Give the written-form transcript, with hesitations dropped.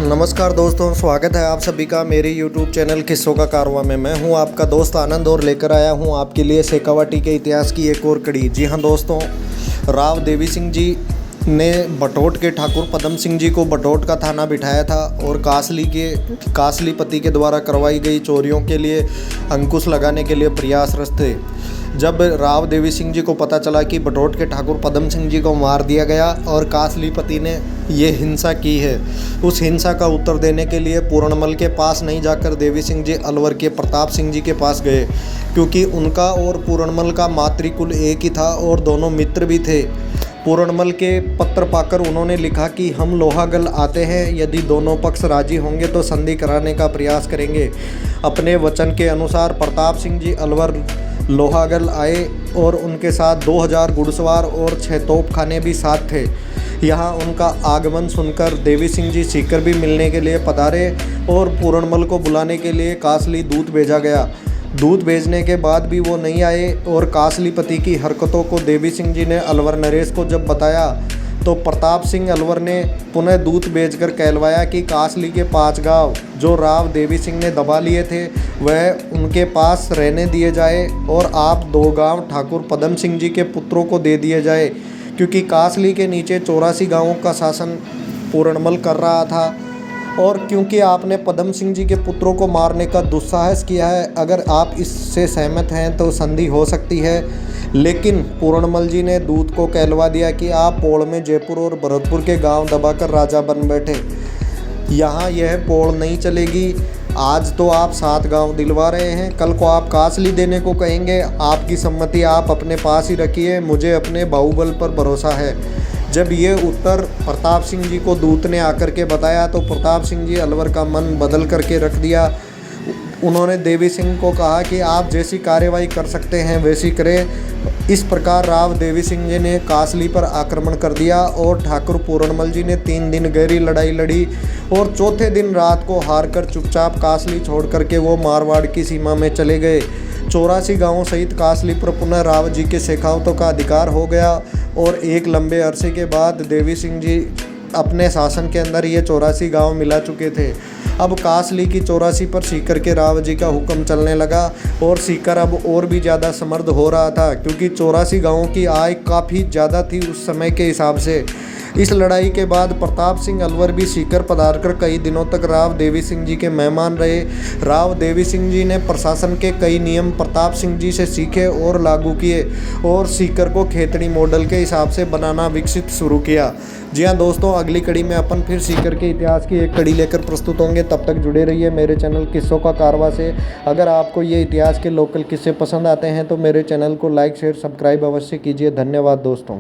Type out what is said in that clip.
नमस्कार दोस्तों, स्वागत है आप सभी का मेरे YouTube चैनल किस्सों का कारवां में। मैं हूं आपका दोस्त आनंद और लेकर आया हूं आपके लिए शेखावाटी के इतिहास की एक और कड़ी। जी हां दोस्तों, राव देवी सिंह जी ने बटोट के ठाकुर पदम सिंह जी को बटोट का थाना बिठाया था और कासलीपति के द्वारा करवाई गई चोरियों के लिए अंकुश लगाने के लिए प्रयासरत थे। जब राव देवी सिंह जी को पता चला कि बटोट के ठाकुर पदम सिंह जी को मार दिया गया और कासलीपति ने ये हिंसा की है, उस हिंसा का उत्तर देने के लिए पूर्णमल के पास नहीं जाकर देवी सिंह जी अलवर के प्रताप सिंह जी के पास गए, क्योंकि उनका और पूर्णमल का मातृकुल एक ही था और दोनों मित्र भी थे। पूर्णमल के पत्र पाकर उन्होंने लिखा कि हम लोहागल आते हैं, यदि दोनों पक्ष राजी होंगे तो संधि कराने का प्रयास करेंगे। अपने वचन के अनुसार प्रताप सिंह जी अलवर लोहागल आए और उनके साथ 2000 घुड़सवार और 6 तोपखाने भी साथ थे। यहाँ उनका आगमन सुनकर देवी सिंह जी सीकर भी मिलने के लिए पधारे और पूर्णमल को बुलाने के लिए कासली दूत भेजा गया। दूत भेजने के बाद भी वो नहीं आए और कासलीपति की हरकतों को देवी सिंह जी ने अलवर नरेश को जब बताया तो प्रताप सिंह अलवर ने पुनः दूत भेजकर कहलवाया कि कासली के 5 गांव जो राव देवी सिंह ने दबा लिए थे वह उनके पास रहने दिए जाए और आप 2 गांव ठाकुर पदम सिंह जी के पुत्रों को दे दिए जाए, क्योंकि कासली के नीचे 84 गांवों का शासन पूर्णमल कर रहा था और क्योंकि आपने पदम सिंह जी के पुत्रों को मारने का दुस्साहस किया है, अगर आप इससे सहमत हैं तो संधि हो सकती है। लेकिन पूर्णमल जी ने दूत को कहलवा दिया कि आप पोड़ में जयपुर और भरतपुर के गांव दबाकर राजा बन बैठे, यहाँ यह पोड़ नहीं चलेगी। आज तो आप 7 गांव दिलवा रहे हैं, कल को आप कासली देने को कहेंगे। आपकी सम्मति आप अपने पास ही रखिए, मुझे अपने बाहुबल पर भरोसा है। जब ये उत्तर प्रताप सिंह जी को दूत ने आकर के बताया तो प्रताप सिंह जी अलवर का मन बदल करके रख दिया। उन्होंने देवी सिंह को कहा कि आप जैसी कार्यवाही कर सकते हैं वैसी करें। इस प्रकार राव देवी सिंह जी ने कासली पर आक्रमण कर दिया और ठाकुर पूर्णमल जी ने 3 दिन गहरी लड़ाई लड़ी और चौथे दिन रात को हारकर चुपचाप कासली छोड़ करके वो मारवाड़ की सीमा में चले गए। 84 गांवों सहित कासली पर पुनः राव जी के शेखावतों का अधिकार हो गया और एक लंबे अरसे के बाद देवी सिंह जी अपने शासन के अंदर ये 84 गांव मिला चुके थे। अब कासली की 84 पर सीकर के राव जी का हुक्म चलने लगा और सीकर अब और भी ज़्यादा समृद्ध हो रहा था, क्योंकि 84 गांवों की आय काफ़ी ज़्यादा थी उस समय के हिसाब से। इस लड़ाई के बाद प्रताप सिंह अलवर भी सीकर पधारकर कई दिनों तक राव देवी सिंह जी के मेहमान रहे। राव देवी सिंह जी ने प्रशासन के कई नियम प्रताप सिंह जी से सीखे और लागू किए और सीकर को खेतड़ी मॉडल के हिसाब से बनाना विकसित शुरू किया। जी हाँ दोस्तों, अगली कड़ी में अपन फिर सीकर के इतिहास की एक कड़ी लेकर प्रस्तुत होंगे। तब तक जुड़े रहिए मेरे चैनल किस्सों का कारवां से। अगर आपको ये इतिहास के लोकल किस्से पसंद आते हैं तो मेरे चैनल को लाइक शेयर सब्सक्राइब अवश्य कीजिए। धन्यवाद दोस्तों।